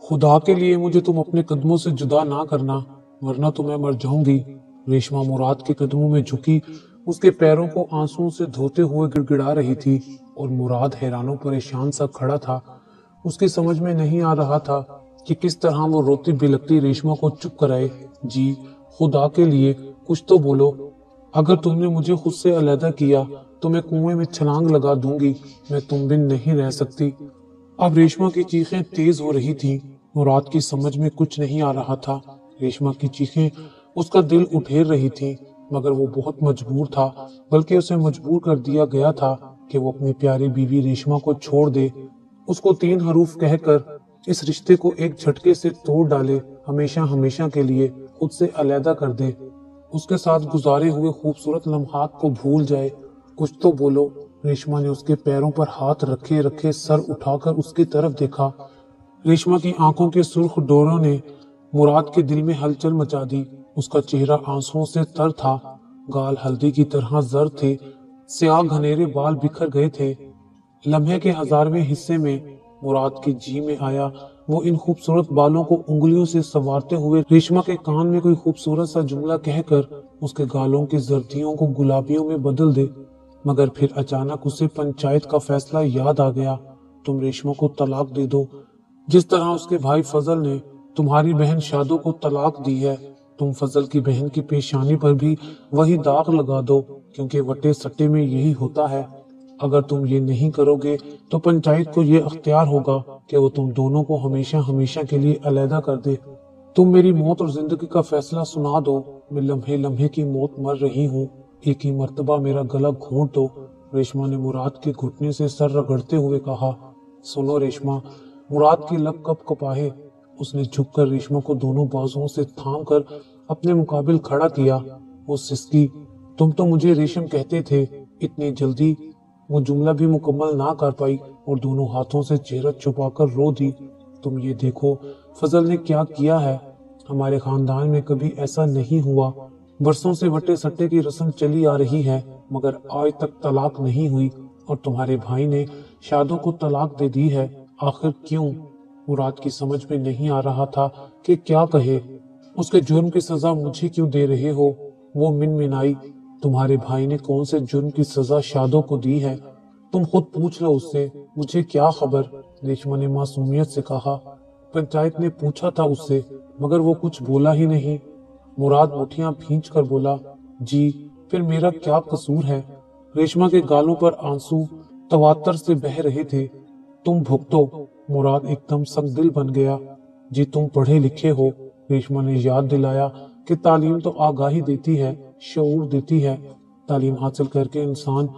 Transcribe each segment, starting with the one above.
खुदा के लिए मुझे तुम अपने कदमों से जुदा ना करना, वरना तो मैं मर जाऊंगी। रेशमा मुराद के कदमों में झुकी उसके पैरों को आंसुओं से धोते हुए गिड़गिड़ा रही थी और मुराद हैरानों परेशान सा खड़ा था। उसकी समझ में नहीं आ रहा था कि किस तरह वो रोती बिलखती रेशमा को चुप कराए। जी, खुदा के लिए कुछ तो बोलो। अगर तुमने मुझे खुद से अलहदा किया तो मैं कुएं में छलांग लगा दूंगी। मैं तुम बिन नहीं रह सकती। अब रेशमा की चीखें तेज हो रही थी। मुराद की समझ में कुछ नहीं आ रहा था। रेशमा की चीखें उसका दिल उठेर रही थी, मगर वो बहुत मजबूर था, बल्कि उसे मजबूर कर दिया गया था कि वो अपनी प्यारी बीवी रेशमा को छोड़ दे। उसको 3 हरूफ कहकर इस रिश्ते को एक झटके से तोड़ डाले, हमेशा हमेशा के लिए खुद से अलहदा कर दे। उसके साथ गुजारे हुए खूबसूरत लम्हात को भूल जाए। कुछ तो बोलो। रेशमा ने उसके पैरों पर हाथ रखे रखे सर उठाकर उसकी तरफ देखा। रेशमा की आंखों के सुर्ख डोरों ने मुराद के दिल में हलचल मचा दी। उसका चेहरा आंसुओं से तर था, गाल हल्दी की तरह जर्द थे, स्याह घनेरे बाल बिखर गए थे। लम्हे के 1000वें हिस्से में मुराद की जी में आया वो इन खूबसूरत बालों को उंगलियों से संवारते हुए रेशमा के कान में कोई खूबसूरत सा जुमला कहकर उसके गालों की जर्दियों को गुलाबियों में बदल दे। मगर फिर अचानक उसे पंचायत का फैसला याद आ गया। तुम रेशमा को तलाक दे दो, जिस तरह उसके भाई फजल ने तुम्हारी बहन शादो को तलाक दी है। तुम फजल की बहन की पेशानी पर भी वही दाग लगा दो, क्योंकि वटे सट्टे में यही होता है। अगर तुम ये नहीं करोगे तो पंचायत को ये अख्तियार होगा कि वो तुम दोनों को हमेशा हमेशा के लिए अलहदा कर दे। तुम मेरी मौत और जिंदगी का फैसला सुना दो। मैं लम्हे लम्हे की मौत मर रही हूँ। एक ही मर्तबा मेरा गला घोंट दो। रेशमा ने मुराद के घुटने से सर रगड़ते हुए कहा। सुनो रेशमा। मुराद की लब कप कपाए। उसने झुककर रेशमा को दोनों बाजुओं से थाम कर अपने मुकाबिल खड़ा किया। वो सिसकी, तुम तो मुझे रेशम कहते थे। इतनी जल्दी वो जुमला भी मुकम्मल ना कर पाई और दोनों हाथों से चेहरा छुपाकर रो दी। तुम ये देखो फजल ने क्या किया है। हमारे खानदान में कभी ऐसा नहीं हुआ। बरसों से वटे सट्टे की रस्म चली आ रही है, मगर आज तक तलाक नहीं हुई, और तुम्हारे भाई ने शादों को तलाक दे दी है। आखिर क्यों? मुराद की समझ में नहीं आ रहा था कि क्या कहे। उसके जुर्म की सजा मुझे क्यों दे रहे हो? वो मिनमिनाई। तुम्हारे भाई ने कौन से जुर्म की सजा शादों को दी है? तुम खुद पूछ लो उससे, मुझे क्या खबर। रेशमा ने मासूमियत से कहा। पंचायत ने पूछा था उससे, मगर वो कुछ बोला ही नहीं। मुराद मुठियां भींच कर बोला, जी, फिर मेरा क्या कसूर है? रेशमा के गालों पर आंसू तवातर से बह रहे थे। तुम भुगतो। मुराद एकदम सख्त बन गया। जी, तुम पढ़े लिखे हो। रेशमा ने याद दिलाया कि तालीम तो आगाही देती है, शऊर देती है। तालीम हासिल करके इंसान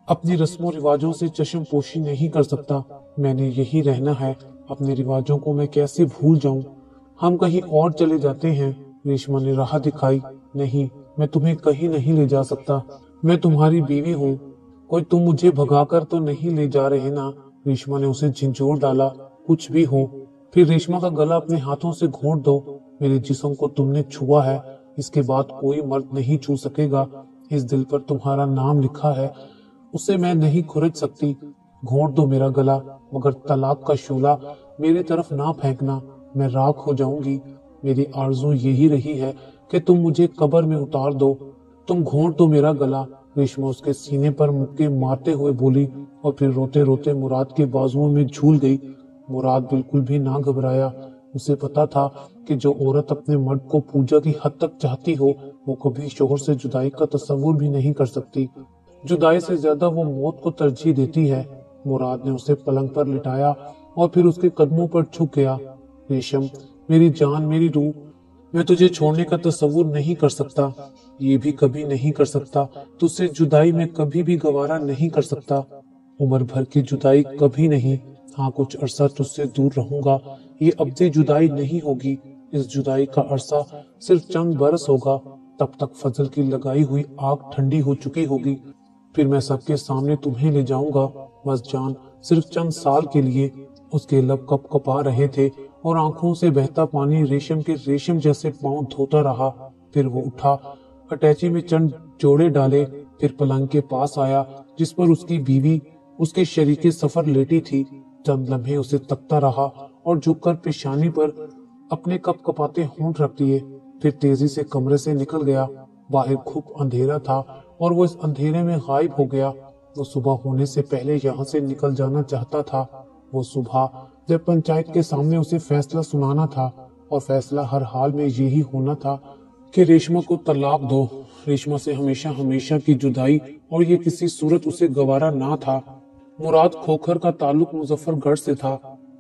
अपनी रस्मों रिवाजों से चश्म पोशी नहीं कर सकता। मैंने यही रहना है। अपने रिवाजों को मैं कैसे भूल जाऊं? हम कहीं और चले जाते हैं। रेशमा ने राह दिखाई। नहीं, मैं तुम्हें कहीं नहीं ले जा सकता। मैं तुम्हारी बीवी हूँ। कोई तुम मुझे भगाकर तो नहीं ले जा रहे ना? रेशमा ने उसे झिंझोर डाला। कुछ भी हो, फिर रेशमा का गला अपने हाथों से घोंट दो। मेरे जिस्म को तुमने छुआ है, इसके बाद कोई मर्द नहीं छू सकेगा। इस दिल पर तुम्हारा नाम लिखा है, उसे मैं नहीं खुरच सकती। घोंट दो मेरा गला, मगर तलाक का शूला मेरी तरफ ना फेंकना। मैं राख हो जाऊंगी। मेरी आरज़ू यही रही है कि तुम मुझे कब्र में उतार दो। तुम घोंट दो मेरा गला। रेशमा उसके सीने पर मुक्के मारते हुए बोली और फिर रोते रोते मुराद के बाजुओं में झूल गई। मुराद बिल्कुल भी ना घबराया। उसे पता था कि जो औरत अपने मर्द को पूजा की हद तक चाहती हो, वो कभी शोहर से जुदाई का तस्वुर भी नहीं कर सकती। जुदाई से ज्यादा वो मौत को तरजीह देती है। मुराद ने उसे पलंग पर लिटाया और फिर उसके कदमों पर झुक गया। रेशम, मेरी जान, मेरी रूह, मैं तुझे छोड़ने का तस्वुर नहीं कर सकता। ये भी कभी नहीं कर सकता। तुझसे जुदाई में कभी भी गवारा नहीं कर सकता। उम्र भर की जुदाई कभी नहीं। हाँ, कुछ अरसा तुझसे दूर रहूंगा। ये अब्दी जुदाई नहीं होगी। इस जुदाई का अरसा सिर्फ चंद बरस होगा। तब तक फजल की लगाई हुई आग ठंडी हो चुकी होगी। फिर मैं सबके सामने तुम्हें ले जाऊंगा। बस जान, सिर्फ चंद साल के लिए। उसके लब कप कपा रहे थे और आंखों से बहता पानी रेशम के रेशम जैसे पांव धोता रहा। फिर वो उठा, अटैची में चंद जोड़े डाले, फिर पलंग के पास आया जिस पर उसकी बीवी, उसके शरीके सफर लेटी थी। चंद लम्हे उसे तकता रहा اور جھک کر پیشانی پر اپنے کپ کپاتے ہونٹ رکھ دیے، پھر تیزی سے کمرے سے نکل گیا۔ باہر گھپ اندھیرا تھا اور وہ اس اندھیرے میں غائب ہو گیا۔ وہ صبح ہونے سے پہلے یہاں سے نکل جانا چاہتا تھا۔ وہ صبح جب پنچایت کے سامنے اسے فیصلہ سنانا تھا، اور فیصلہ ہر حال میں یہی ہونا تھا کہ ریشما کو طلاق دو۔ ریشما سے ہمیشہ ہمیشہ کی جدائی، اور یہ کسی صورت اسے گوارا نہ تھا۔ مراد کھوکھر کا تعلق مظفر گڑھ سے تھا۔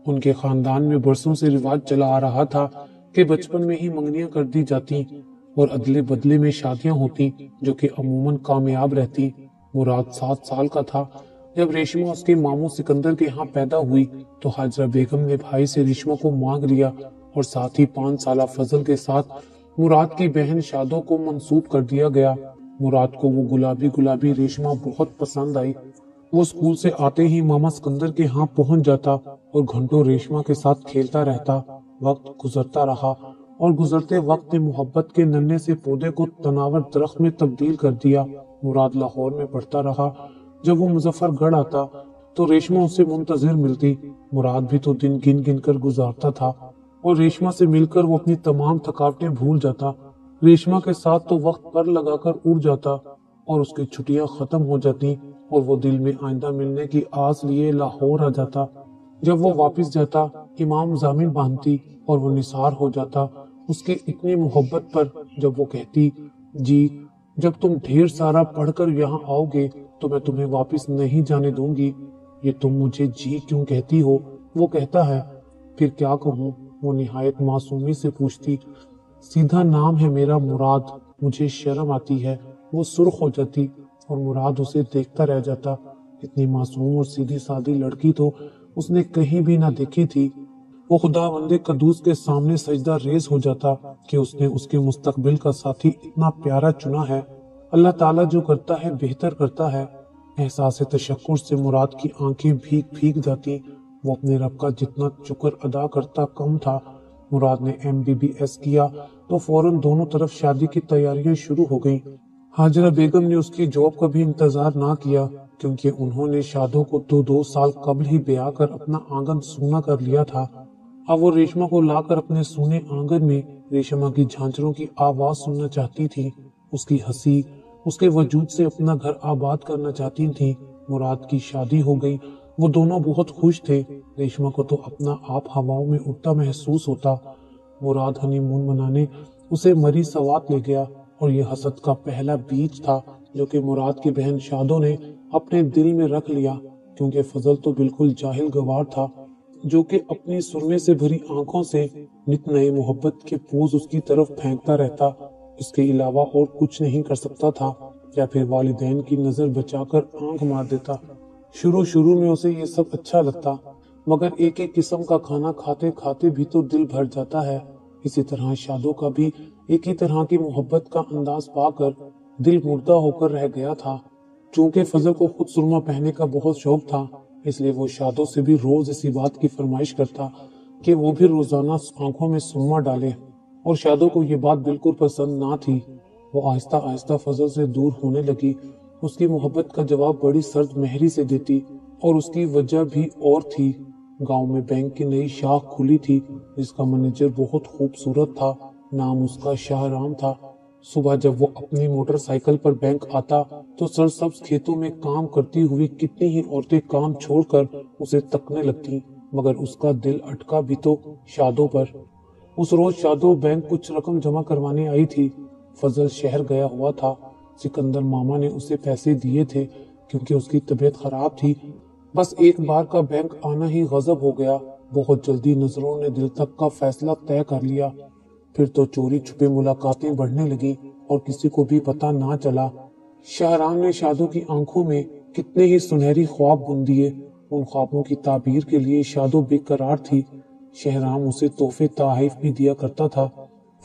ان کے خاندان میں برسوں سے رواج چلا آ رہا تھا کہ بچپن میں ہی منگنیاں کر دی جاتی اور ادلے بدلے میں شادیاں ہوتی، جو کہ عموماً کامیاب رہتی۔ مراد 7 سال کا تھا جب ریشما اس کے ماموں سکندر کے ہاں پیدا ہوئی، تو حاجرہ بیگم نے بھائی سے ریشما کو مانگ لیا، اور ساتھ ہی 5 سالہ فضل کے ساتھ مراد کی بہن شادو کو منسوب کر دیا گیا۔ مراد کو وہ گلابی گلابی ریشما بہت پسند آئی۔ وہ اسکول سے آتے ہی ماما سکندر کے ہاں پہنچ جاتا اور گھنٹوں ریشما کے ساتھ کھیلتا رہتا۔ وقت گزرتا رہا، اور گزرتے وقت نے محبت کے ننھے سے پودے کو تناور درخت میں تبدیل کر دیا۔ مراد لاہور میں پڑھتا رہا۔ جب وہ مظفر گڑھ آتا تو ریشما اسے منتظر ملتی۔ مراد بھی تو دن گن گن کر گزارتا تھا، اور ریشما سے مل کر وہ اپنی تمام تھکاوٹیں بھول جاتا۔ ریشما کے ساتھ تو وقت پر لگا کر اڑ جاتا، اور اس کی چھٹیاں ختم ہو جاتی، اور وہ دل میں آئندہ ملنے کی آس لیے لاہور آ جاتا۔ جب وہ واپس جاتا، امام ضامن باندھتی اور وہ نثار ہو جاتا اس کی اتنی محبت پر۔ جب وہ کہتی، جی جب تم ڈھیر سارا پڑھ کر یہاں آؤ گے تو میں تمہیں واپس نہیں جانے دوں گی۔ یہ تم مجھے جی کیوں کہتی ہو؟ وہ کہتا ہے، پھر کیا کہوں؟ وہ نہایت معصومی سے پوچھتی، سیدھا نام ہے میرا مراد، مجھے شرم آتی ہے۔ وہ سرخ ہو جاتی اور مراد اسے دیکھتا رہ جاتا۔ اتنی معصوم اور سیدھی سادی لڑکی تو اس نے کہیں بھی نہ دیکھی تھی۔ وہ خداوند قدوس کے سامنے سجدہ ریز ہو جاتا کہ اس نے اس کے مستقبل کا ساتھی اتنا پیارا چنا ہے۔ اللہ تعالیٰ جو کرتا ہے بہتر کرتا ہے۔ احساس تشکر سے مراد کی آنکھیں بھیگ بھیگ جاتی۔ وہ اپنے رب کا جتنا شکر ادا کرتا کم تھا۔ مراد نے MBBS کیا تو فوراً دونوں طرف شادی کی تیاریاں شروع ہو گئیں۔ حاجرہ بیگم نے اس کی جاب کا بھی انتظار نہ کیا، کیونکہ انہوں نے شادو کو 2 سال قبل ہی بیاہ کر اپنا آنگن سونا کر لیا تھا۔ اب وہ ریشما کو لا کر اپنے سونے آنگن میں ریشما کی جھانجروں کی آواز سننا چاہتی تھی۔ اس کی ہنسی، اس کے وجود سے اپنا گھر آباد کرنا چاہتی تھی۔ مراد کی شادی ہو گئی، وہ دونوں بہت خوش تھے۔ ریشما کو تو اپنا آپ ہواؤں میں اڑتا محسوس ہوتا۔ مراد ہنی مون منانے اسے مری سوات لے گیا، اور یہ حسد کا پہلا بیج تھا جو کہ مراد کی بہن شادو نے اپنے دل میں رکھ لیا، کیونکہ فضل تو بالکل جاہل گوار تھا، جو کہ اپنی سرمے سے بھری آنکھوں سے نت نئے محبت کے پوز اس کی طرف پھینکتا رہتا۔ اس کے علاوہ اور کچھ نہیں کر سکتا تھا، یا پھر والدین کی نظر بچا کر آنکھ مار دیتا۔ شروع میں اسے یہ سب اچھا لگتا، مگر ایک ایک قسم کا کھانا کھاتے کھاتے بھی تو دل بھر جاتا ہے۔ اسی طرح شادو کا بھی ایک ہی طرح کی محبت کا انداز پا کر دل مردہ ہو کر رہ گیا تھا۔ چونکہ فضل کو خود سرما پہننے کا بہت شوق تھا، اس لیے وہ شادو سے بھی روز اسی بات کی فرمائش کرتا کہ وہ بھی روزانہ آنکھوں میں سرما ڈالے، اور شادو کو یہ بات بالکل پسند نہ تھی۔ وہ آہستہ آہستہ فضل سے دور ہونے لگی۔ اس کی محبت کا جواب بڑی سرد مہری سے دیتی، اور اس کی وجہ بھی اور تھی۔ گاؤں میں بینک کی نئی شاخ کھلی تھی، جس کا منیجر بہت خوبصورت تھا۔ نام اس کا شاہ رام تھا۔ صبح جب وہ اپنی موٹر سائیکل پر بینک آتا تو سرسبز کھیتوں میں کام کرتی ہوئی کتنی ہی عورتیں کام چھوڑ کر اسے تکنے لگتی، مگر اس کا دل اٹکا بھی تو شادو پر۔ اس روز شادو بینک کچھ رقم جمع کروانے آئی تھی۔ فضل شہر گیا ہوا تھا۔ سکندر ماما نے اسے پیسے دیے تھے کیونکہ اس کی طبیعت خراب تھی۔ بس ایک بار کا بینک آنا ہی غضب ہو گیا۔ بہت جلدی نظروں نے دل تک کا فیصلہ طے کر لیا۔ پھر تو چوری چھپے ملاقاتیں بڑھنے لگی اور کسی کو بھی پتہ نہ چلا۔ شاہرام نے شادو کی آنکھوں میں کتنے ہی سنہری خواب بن دیے۔ ان خوابوں کی تعبیر کے لیے شادو بے قرار تھی۔ شہرام اسے تحفے تحائف بھی دیا کرتا تھا۔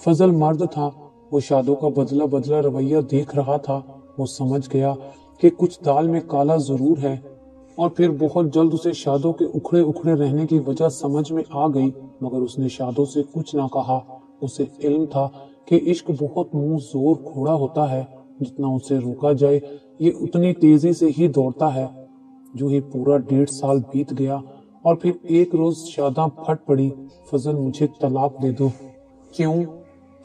فضل مرد تھا، وہ شادو کا بدلہ بدلہ رویہ دیکھ رہا تھا۔ وہ سمجھ گیا کہ کچھ دال میں کالا ضرور ہے، اور پھر بہت جلد اسے شادو کے اکھڑے اکھڑے رہنے کی وجہ سمجھ میں آ گئی، مگر اس نے شادو سے کچھ نہ کہا۔ اسے علم تھا کہ عشق بہت منہ زور گھوڑا ہوتا ہے، جتنا اسے روکا جائے یہ اتنی تیزی سے ہی دوڑتا ہے۔ جو ہی پورا 1.5 سال بیت گیا اور پھر ایک روز شاداں پھٹ پڑی، فضل مجھے طلاق دے دو۔ کیوں؟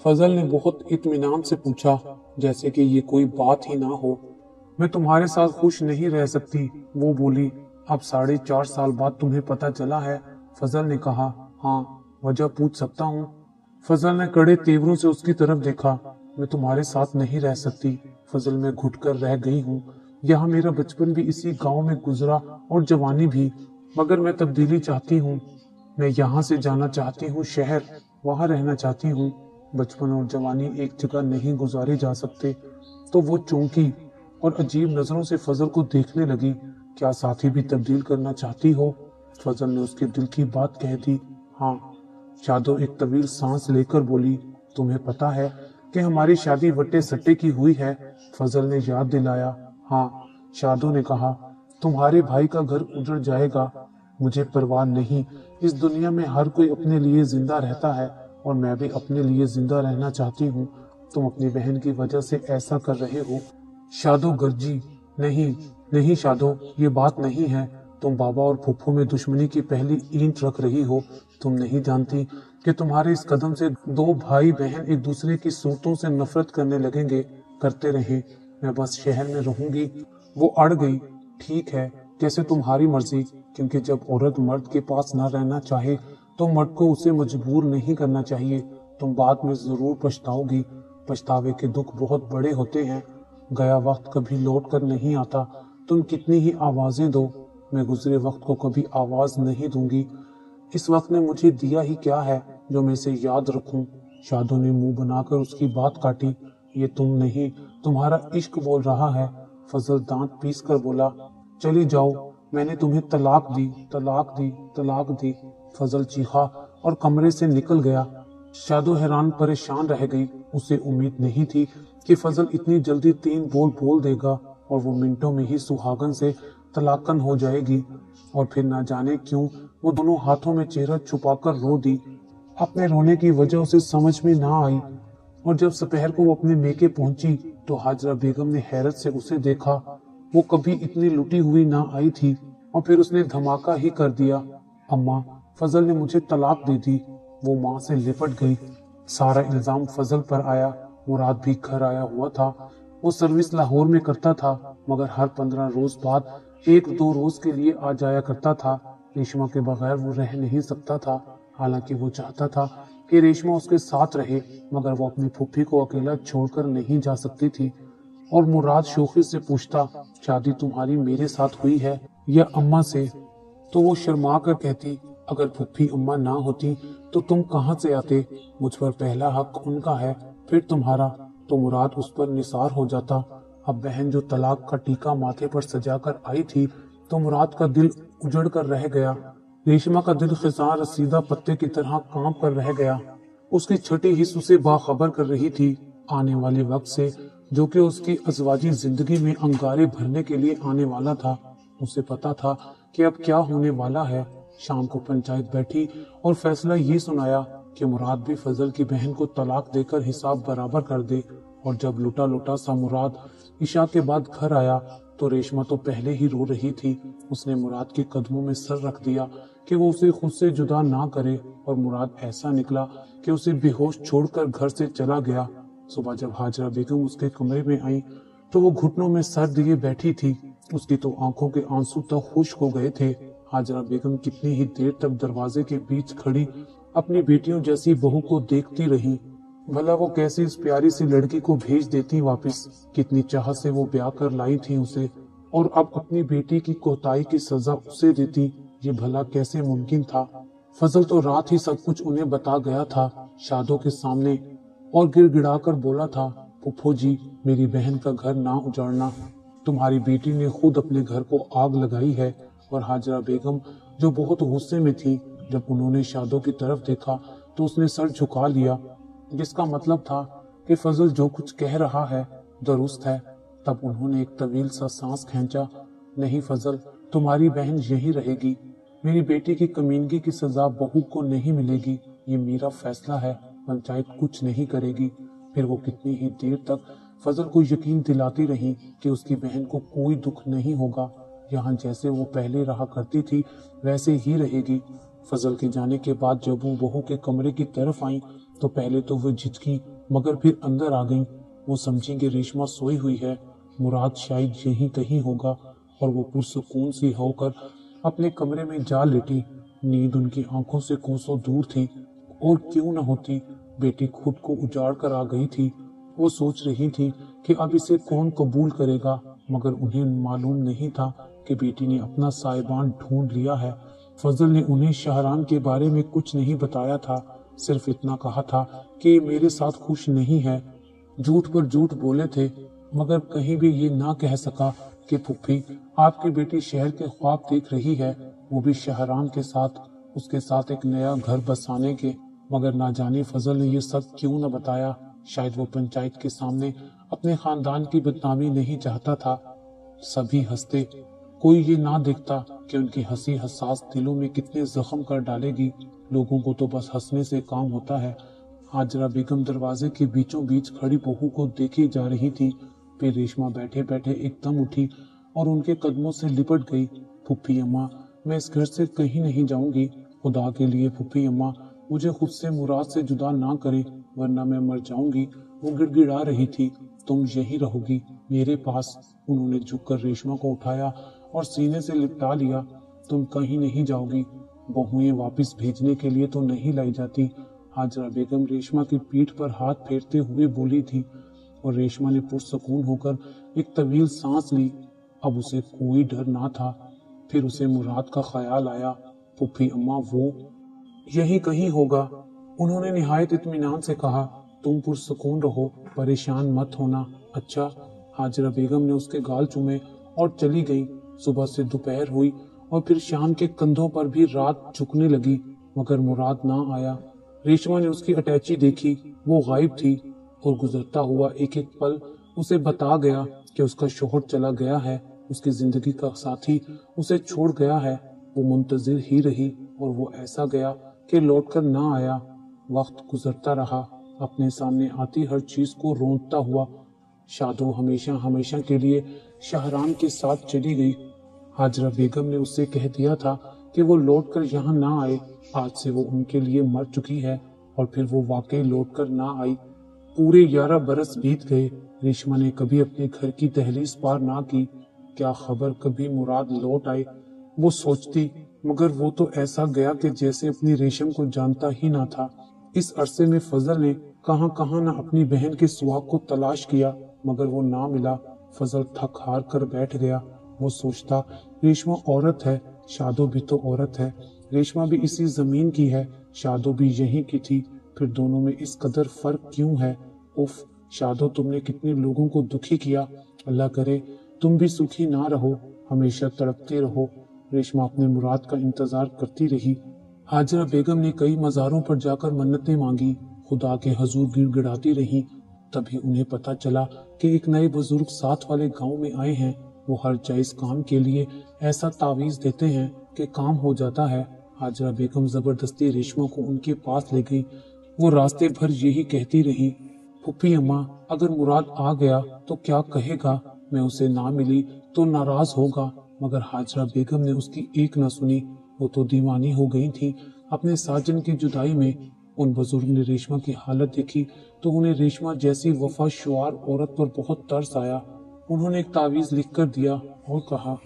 فضل نے بہت اطمینان سے پوچھا، جیسے کہ یہ کوئی بات ہی نہ ہو۔ میں تمہارے ساتھ خوش نہیں رہ سکتی، وہ بولی۔ اب 4.5 سال بعد تمہیں پتہ چلا ہے؟ فضل نے کہا۔ ہاں، وجہ پوچھ سکتا ہوں؟ فضل نے کڑے تیوروں سے اس کی طرف دیکھا۔ میں تمہارے ساتھ نہیں رہ سکتی فضل، میں گھٹ کر رہ گئی ہوں۔ یہاں میرا بچپن بھی اسی گاؤں میں گزرا اور جوانی بھی، مگر میں تبدیلی چاہتی ہوں۔ میں یہاں سے جانا چاہتی ہوں شہر، وہاں رہنا چاہتی ہوں۔ بچپن اور جوانی ایک جگہ نہیں گزارے جا سکتے۔ تو وہ چونکی اور عجیب نظروں سے فضل کو دیکھنے لگی۔ کیا ساتھی بھی تبدیل کرنا چاہتی ہو؟ فضل نے اس کے دل کی بات کہہ دی۔ ہاں۔ شادو ایک طویل سانس لے کر بولی، تمہیں پتا ہے کہ ہماری شادی وٹے سٹے کی ہوئی ہے؟ فضل نے یاد دلایا۔ ہاں، شادو نے کہا۔ تمہارے بھائی کا گھر اجڑ جائے گا، مجھے پرواہ نہیں۔ اس دنیا میں ہر کوئی اپنے لیے زندہ رہتا ہے اور میں بھی اپنے لیے زندہ رہنا چاہتی ہوں۔ تم اپنی بہن کی وجہ سے ایسا کر رہے ہو۔ شادو گرجی۔ نہیں شادو، یہ بات نہیں ہے۔ تم بابا اور پھپھو میں دشمنی کی پہلی اینٹ رکھ رہی ہو۔ تم نہیں جانتی کہ تمہارے اس قدم سے 2 بھائی بہن ایک دوسرے کی صورتوں سے نفرت کرنے لگیں گے۔ کرتے رہیں، میں بس شہر میں رہوں گی۔ وہ اڑ گئی۔ ٹھیک ہے، جیسے تمہاری مرضی، کیونکہ جب عورت مرد کے پاس نہ رہنا چاہے تو مرد کو اسے مجبور نہیں کرنا چاہیے۔ تم بعد میں ضرور پچھتاؤ گی۔ پچھتاوے کے دکھ بہت بڑے ہوتے ہیں۔ گیا وقت کبھی لوٹ کر نہیں آتا۔ تم کتنی ہی آوازیں دو، میں گزرے وقت کو کبھی آواز نہیں دوں گی۔ اس وقت نے مجھے دیا ہی کیا ہے جو میں اسے یاد رکھوں؟ شادو نے منہ بنا کر اس کی بات کاٹی۔ یہ تم نہیں، تمہارا عشق بول رہا ہے۔ فضل دانت پیس کر بولا۔ چلی جاؤ، میں نے تمہیں طلاق دی، طلاق دی، طلاق دی۔ فضل چیخا اور کمرے سے نکل گیا۔ شادو حیران پریشان رہ گئی۔ اسے امید نہیں تھی کہ فضل اتنی جلدی 3 بول دے گا اور وہ منٹوں میں ہی سہاگن سے طلاقن ہو جائے گی۔ اور پھر نہ جانے کیوں وہ دونوں ہاتھوں میں چہرہ چھپا کر رو دی۔ اپنے رونے کی وجہ اسے سمجھ میں نہ آئی، اور جب سپہر کو وہ اپنے میکے پہنچی تو حاجرہ بیگم نے حیرت سے اسے دیکھا۔ وہ کبھی اتنی لٹی ہوئی نہ آئی تھی، اور پھر اس نے دھماکہ ہی کر دیا۔ اماں، فضل نے مجھے طلاق دے دی۔ وہ ماں سے لپٹ گئی۔ سارا الزام فضل پر آیا۔ مراد بھی گھر آیا ہوا تھا۔ وہ سروس لاہور میں کرتا تھا، مگر ہر 15 روز بعد 1-2 روز کے لیے آ جایا کرتا تھا۔ ریشما کے بغیر وہ رہ نہیں سکتا تھا، حالانکہ وہ چاہتا تھا کہ ریشما اس کے ساتھ رہے، مگر وہ اپنی پھوپھی کو اکیلا چھوڑ کر نہیں جا سکتی تھی۔ اور مراد شوخی سے پوچھتا، شادی تمہاری میرے ساتھ ہوئی ہے یا اماں سے؟ تو وہ شرما کر کہتی، اگر پھوپھی اماں نہ ہوتی تو تم کہاں سے آتے؟ مجھ پر پہلا حق ان کا ہے، پھر تمہارا۔ تو مراد اس پر نثار ہو جاتا۔ اب بہن جو طلاق کا ٹیکا ماتھے پر سجا کر آئی تھی تو مراد کا دل اجڑ کر رہ گیا۔ ریشما کا دل خزاں رسیدہ پتے کی طرح کانپ کر رہ گیا۔ اس کی چھٹی حص اسے باخبر کر رہی تھی آنے والے وقت سے، جو کہ اس کی ازواجی زندگی میں انگارے بھرنے کے لیے آنے والا تھا۔ اسے پتا تھا کہ اب کیا ہونے والا ہے۔ شام کو پنچایت بیٹھی اور فیصلہ یہ سنایا کہ مراد بھی فضل کی بہن کو طلاق دے کر حساب برابر کر دے۔ اور جب لٹا لٹا سا مراد عشاء کے بعد گھر آیا تو ریشما تو پہلے ہی رو رہی تھی۔ اس نے مراد کے قدموں میں سر رکھ دیا کہ وہ اسے خود سے جدا نہ کرے، اور مراد ایسا نکلا کہ اسے بے ہوش چھوڑ کر گھر سے چلا گیا۔ صبح جب حاجرہ بیگم اس کے کمرے میں آئی تو وہ گھٹنوں میں سر دیے بیٹھی تھی۔ اس کی تو آنکھوں کے آنسو تک خشک ہو گئے تھے۔ حاجرہ بیگم کتنی ہی دیر تک دروازے کے بیچ کھڑی اپنی بیٹیوں جیسی بہو کو دیکھتی رہی۔ بھلا وہ کیسے اس پیاری سی لڑکی کو بھیج دیتی واپس؟ کتنی چاہت سے وہ بیاہ کر لائی تھی اسے، اور اب اپنی بیٹی کی کوتاہی کی سزا اسے دیتی؟ یہ بھلا کیسے ممکن تھا؟ فضل تو رات ہی سب کچھ انہیں بتا گیا تھا شادو کے سامنے، اور گر گڑا کر بولا تھا، پھپھو جی، میری بہن کا گھر نہ اجاڑنا، تمہاری بیٹی نے خود اپنے گھر کو آگ لگائی ہے۔ اور حاجرہ بیگم جو بہت غصے میں تھی، جب انہوں نے شادو کی طرف دیکھا تو اس نے سر جھکا لیا، جس کا مطلب تھا کہ فضل جو کچھ کہہ رہا ہے درست ہے۔ تب انہوں نے ایک طویل سا سانس کھینچا۔ نہیں فضل، تمہاری بہن یہی رہے گی۔ میری بیٹی کی کمینگی کی سزا بہو کو نہیں ملے گی، یہ میرا فیصلہ ہے، پنچایت کچھ نہیں کرے گی۔ پھر وہ کتنی ہی دیر تک فضل کو یقین دلاتی رہی کہ اس کی بہن کو کوئی دکھ نہیں ہوگا، यहाँ जैसे वो पहले रहा करती थी वैसे ही रहेगी। फजल के जाने के बाद जब वो बहू के कमरे की तरफ आई तो पहले तो वो झिझकी मगर फिर अंदर आ गई। वो समझी कि रेशमा सोई हुई है, मुराद शायद यहीं कहीं होगा, और वो पुरसुकून सी होकर अपने कमरे में जा लेटी। नींद उनकी आंखों से कोसों दूर थी, और क्यों न होती, बेटी खुद को उजाड़ कर आ गई थी। वो सोच रही थी कि अब इसे कौन कबूल करेगा, मगर उन्हें मालूम नहीं था कि बेटी ने अपना साहिबान ढूंढ लिया है। फजल ने उन्हें शहरान के बारे में कुछ नहीं बताया था, सिर्फ इतना कहा था कि मेरे साथ खुश नहीं है। झूठ पर झूठ बोले थे, मगर कहीं भी ये ना कह सका कि फुफ्फी आपकी बेटी शहर के ख्वाब देख रही है, वो भी शहरान के साथ, उसके साथ एक नया घर बसाने के। मगर ना जाने फजल ने ये सब क्यों न बताया। शायद वो पंचायत के सामने अपने खानदान की बदनामी नहीं चाहता था। सभी हंसते, कोई ये ना देखता कि उनकी हंसी हसास दिलों में कितने जख्म कर डालेगी। लोगों को तो बस हंसने से काम होता है। हाजरा बेगम दरवाजे के बीचों बीच खड़ी बहू को देखी जा रही थी। फिर रेशमा बैठे बैठे एकदम उठी और उनके कदमों से लिपट गई। फुफ्फी अम्मा, मैं इस घर से कहीं नहीं जाऊंगी। खुदा के लिए फुफ्फी अम्मा, मुझे खुद से मुराद से जुदा ना करे, वरना मैं मर जाऊंगी। वो गिड़गिड़ा रही थी। तुम यहीं रहोगी मेरे पास। उन्होंने झुककर रेशमा को उठाया और सीने से लिपटा लिया। तुम कहीं नहीं जाओगी। बहुएं वापस भेजने के लिए तो नहीं लाई जाती। हाजरा बेगम रेशमा की पीठ पर हाथ फेरते हुए बोली थी, और रेशमा ने पुरसुकून होकर एक तवील सांस ली। अब उसे कोई डर ना था। फिर उसे मुराद का ख्याल आया। फुफ्फी अम्मा, वो यही कहीं होगा। उन्होंने निहायत इत्मीनान से कहा, तुम पुरसुकून रहो, परेशान मत होना। अच्छा। हाजरा बेगम ने उसके गाल चूमे और चली गई। सुबह से दोपहर हुई और फिर शाम के कंधों पर भी रात झुकने लगी, मगर मुराद ना आया। रेशमा ने उसकी अटैची देखी, वो गायब थी, और गुजरता हुआ एक एक पल उसे बता गया कि उसका शोहर चला गया है, उसकी जिंदगी का साथी उसे छोड़ गया है। वो मुंतजिर ही रही और वो ऐसा गया कि लौटकर ना आया। वक्त गुजरता रहा, अपने सामने आती हर चीज को रोंदता हुआ। शादो हमेशा हमेशा के लिए शहरान के साथ चली गई। हाजरा बेगम ने उससे कह दिया था कि वो लौटकर यहाँ ना आए। आज से वो उनके लिए मर चुकी है, और फिर वो वाकई लौटकर ना आई। पूरे 11 बरस बीत गए। रेशमा ने कभी अपने घर की दहलीज पार ना की। क्या खबर कभी मुराद लौट आए, वो सोचती, मगर वो तो ऐसा गया कि जैसे अपनी रेशम को जानता ही ना था। इस अरसे में फजल ने कहां कहां न अपनी बहन के सुहाग को तलाश किया, मगर वो ना मिला। फजल थक हार कर बैठ गया। वो सोचता, रेशमा औरत है, शादो भी तो औरत है। रेशमा भी इसी जमीन की है, शादो भी यहीं की थी, फिर दोनों में इस कदर फर्क क्यों है? उफ, शादो, तुमने कितने लोगों को दुखी किया। अल्लाह करे तुम भी सुखी ना रहो, हमेशा तड़पते रहो। रेशमा अपने मुराद का इंतजार करती रही। हाजरा बेगम ने कई मज़ारों पर जाकर मन्नतें मांगी, खुदा के हजूर गिड़गिड़ाती रही। तभी उन्हें पता चला कि एक नए बुजुर्ग साथ वाले गांव में आए हैं। वो हर जायज काम के लिए ऐसा तावीज देते हैं कि काम हो जाता है। हाजरा बेगम जबरदस्ती रेशमा को उनके पास ले गई। वो रास्ते भर यही कहती रही, फुफ्फी अम्मा, अगर मुराद आ गया तो क्या कहेगा? मैं उसे ना मिली तो नाराज होगा। मगर हाजरा बेगम ने उसकी एक न सुनी। वो तो दीवानी हो गई थी अपने साजन की जुदाई में। उन बुजुर्ग ने रेशमा की हालत देखी तो उन्हें रेशमा जैसी वफा शुआर औरत पर बहुत तरस आया। उन्होंने एक तावीज लिख कर दिया और कहा,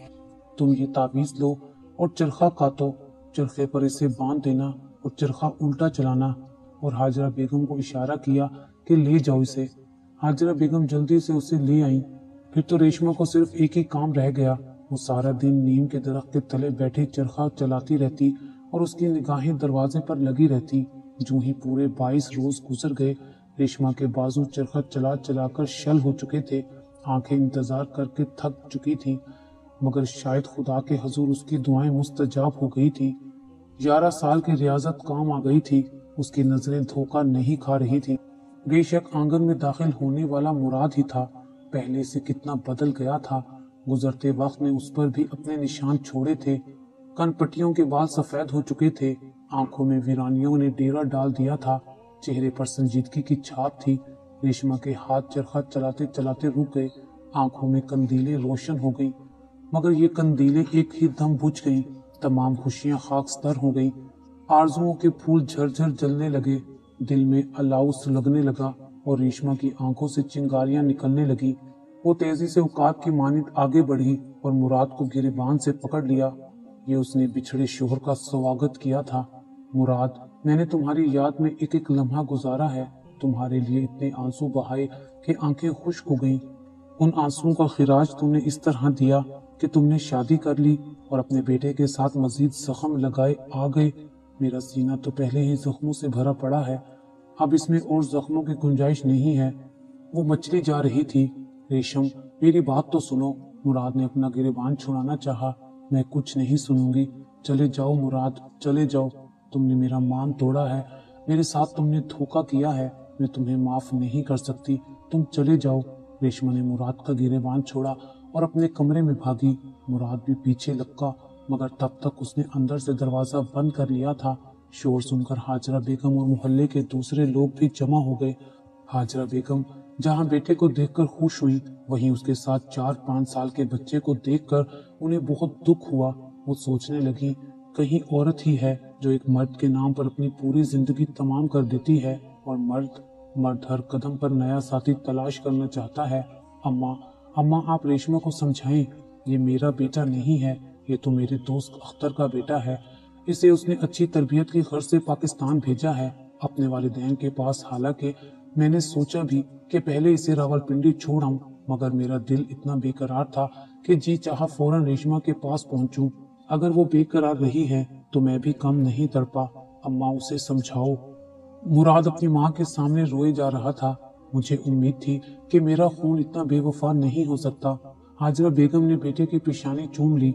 तुम ये तावीज लो और चरखा काटो, चरखे पर इसे बांध देना और चरखा उल्टा चलाना। और हाजरा बेगम को इशारा किया कि ले जाओ इसे। हाजरा बेगम जल्दी से उसे ले आई। फिर तो रेशमा को सिर्फ एक ही काम रह गया। वो सारा दिन नीम के दरख्त के तले बैठे चरखा चलाती रहती और उसकी निगाहें दरवाजे पर लगी रहती। जो ही पूरे 22 रोज गुजर गए, रेशमा के बाजू चरखा चला चलाकर शल हो चुके थे, आंखें इंतजार करके थक चुकी थी, मगर शायद खुदा के हजूर उसकी दुआएं मुस्तजाब हो गई थी। 11 साल की रियाजत काम आ गई थी। उसकी नजरें धोखा नहीं खा रही थी। बेशक आंगन में दाखिल होने वाला मुराद ही था, पहले से कितना बदल गया था। गुजरते वक्त ने उस पर भी अपने निशान छोड़े थे। कनपट्टियों के बाल सफेद हो चुके थे, आंखों में वीरानियों ने डेरा डाल दिया था, चेहरे पर संजीदगी की छाप थी। रेशमा के हाथ चरखा चलाते चलाते रुक गए, आंखों में कंदीलें रोशन हो गई। मगर ये कंदीलें एक ही दम बुझ गईं। तमाम खुशियां खाकस्तर हो गईं। आरजुओं के फूल झरझर जलने लगे, दिल में अलाव सुलगने लगा और रेशमा की आंखों से चिंगारियां निकलने लगी। वो तेजी से उकाब की मानिंद आगे बढ़ी और मुराद को गिरेबान से पकड़ लिया। ये उसने बिछड़े शोहर का स्वागत किया था। मुराद, मैंने तुम्हारी याद में एक एक लम्हा गुजारा है, तुम्हारे लिए इतने आंसू बहाए कि आंखें खुश्क हो गईं। उन आंसुओं का खिराज तुमने इस तरह दिया कि तुमने शादी कर ली और अपने बेटे के साथ मजीद जख्म लगाए आ गए। मेरा सीना तो पहले ही जख्मों से भरा पड़ा है, अब इसमें और जख्मों की गुंजाइश नहीं है। वो मचली जा रही थी। रेशम, मेरी बात तो सुनो। मुराद ने अपना गिरेबान छुड़ाना चाहा। मैं कुछ नहीं सुनूंगी। चले जाओ मुराद, चले जाओ। तुमने मेरा मान तोड़ा है, मेरे साथ तुमने धोखा किया है, मैं तुम्हें माफ नहीं कर सकती। तुम चले जाओ। रेशमा ने मुराद का गिरेबान छोड़ा और अपने कमरे में भागी। मुराद भी पीछे लपका, मगर तब तक उसने अंदर से दरवाजा बंद कर लिया था। शोर सुनकर हाजरा बेगम और मोहल्ले के दूसरे लोग भी जमा हो गए। हाजरा बेगम जहां बेटे को देखकर खुश हुई, वहीं उसके साथ 4-5 साल के बच्चे को देखकर उन्हें बहुत दुख हुआ। वो सोचने लगी, कहीं औरत ही है जो एक मर्द के नाम पर अपनी पूरी जिंदगी तमाम कर देती है, और मर्द हर कदम पर नया साथी तलाश करना चाहता है। अम्मा आप रेशमा को समझाएं, ये मेरा बेटा नहीं है, ये तो मेरे दोस्त अख्तर का बेटा है। इसे उसने अच्छी तरबियत की गर्ज से पाकिस्तान भेजा है, अपने वालिदैन के पास। हालांकि मैंने सोचा भी कि पहले इसे रावलपिंडी छोड़ आऊं, मगर मेरा दिल इतना बेकरार था कि जी चाहा फौरन रेशमा के पास पहुंचूं। अगर वो बेकरार रही है तो मैं भी कम नहीं तड़पा। अम्मा उसे समझाओ। मुराद अपनी माँ के सामने रोए जा रहा था। मुझे उम्मीद थी कि मेरा खून इतना बेवफा नहीं हो सकता। हाजरा बेगम ने बेटे की पेशानी चूम ली।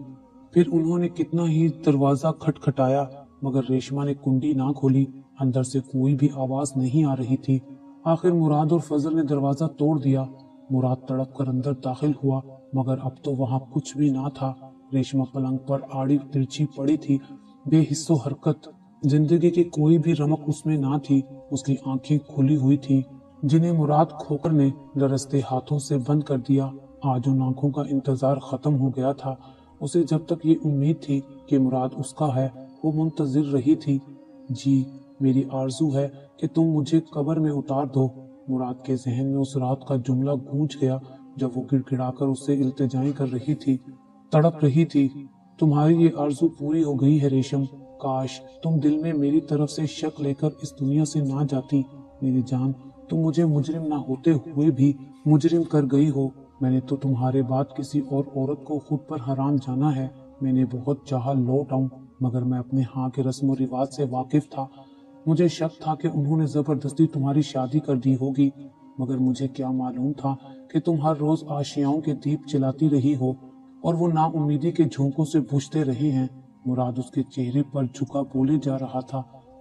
फिर उन्होंने कितना ही दरवाजा खटखटाया, मगर रेशमा ने कुंडी ना खोली। अंदर से कोई भी आवाज नहीं आ रही थी। आखिर मुराद और फजल ने दरवाजा तोड़ दिया। मुराद तड़प कर अंदर दाखिल हुआ, मगर अब तो वहां कुछ भी ना था। रेशमा पलंग पर आड़ी तिरछी पड़ी थी, बेहिस्सो हरकत। जिंदगी की कोई भी रमक उसमें ना थी। उसकी आंखें खुली हुई थी, जिन्हें मुराद खोकर ने लरसते हाथों से बंद कर दिया। आज उन आंखों का इंतजार खत्म हो गया था। उसे जब तक ये उम्मीद थी कि मुराद उसका है, वो मुंतजिर रही थी। जी, मेरी आरजू है कि तुम मुझे कब्र में उतार दो। मुराद के जहन में उस रात का जुमला गूंज गया जब वो गिड़गिड़ाकर उससे इल्तिजाएं कर रही थी, तड़प रही थी। तुम्हारी ये आरजू पूरी हो गई है रेशम। काश तुम दिल में मेरी तरफ से शक लेकर इस दुनिया से ना जाती। मेरी जान, तुम मुझे मुजरिम ना होते हुए भी मुजरिम कर गई हो। मैंने तो तुम्हारे बाद किसी और औरत को खुद पर हराम जाना है। मैंने बहुत चाहा लौट आऊं, मगर मैं अपने हाँ के रस्म रिवाज से वाकिफ था। मुझे शक था कि उन्होंने जबरदस्ती तुम्हारी शादी कर दी होगी, मगर मुझे क्या मालूम था कि तुम हर रोज आशियाओं के दीप जलाती रही हो और वो नाउम्मीदी के झोंकों से बुझते रहे हैं। मुराद उसके चेहरे पर झुका बोले जा रहा था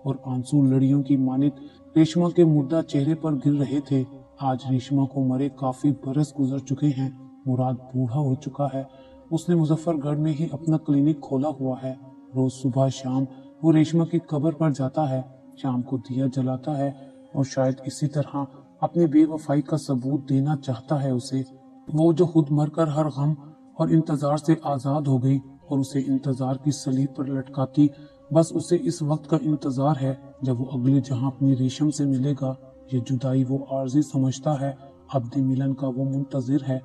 और आंसू लड़ियों की मानित रेशमा के मुर्दा चेहरे पर गिर रहे थे। आज रेशमा को मरे काफी बरस गुजर चुके हैं। मुराद बूढ़ा हो चुका है। उसने मुजफ्फरगढ़ में ही अपना क्लिनिक खोला हुआ है। रोज सुबह शाम वो रेशमा की कब्र पर जाता है, शाम को दिया जलाता है और शायद इसी तरह अपनी बेवफाई का सबूत देना चाहता है उसे। वो जो खुद मरकर हर गम और इंतजार से आजाद हो गई और उसे इंतजार की सलीब पर लटकाती, बस उसे इस वक्त का इंतजार है जब वो अगले जहां अपनी रेशम से मिलेगा। ये जुदाई वो आर्जी समझता है, अब्दी मिलन का वो मुंतजिर है।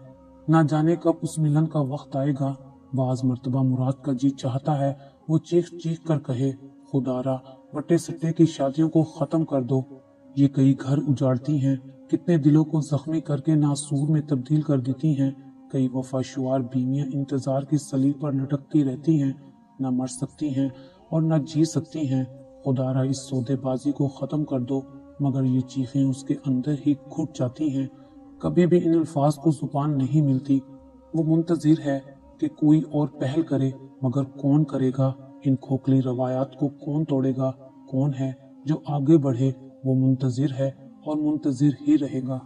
ना जाने कब उस मिलन का वक्त आएगा। बाज मर्तबा मुराद का जी चाहता है वो चीख चीख कर कहे, खुदारा बटे सट्टे की शादियों को खत्म कर दो। ये कई घर उजाड़ती हैं, कितने दिलों को जख्मी करके नासूर में तब्दील कर देती हैं। कई वफाशुआर बीवियां इंतजार की सलीब पर लटकती रहती हैं, न मर सकती हैं और न जी सकती हैं। खुदारा इस सौदेबाजी को खत्म कर दो। मगर ये चीखें उसके अंदर ही घुट जाती हैं। कभी भी इन अल्फाज को जुबान नहीं मिलती। वो मुंतजिर है कि कोई और पहल करे, मगर कौन करेगा? इन खोखली रवायात को कौन तोड़ेगा? कौन है जो आगे बढ़े? वो मुंतजिर है और मुंतजिर ही रहेगा।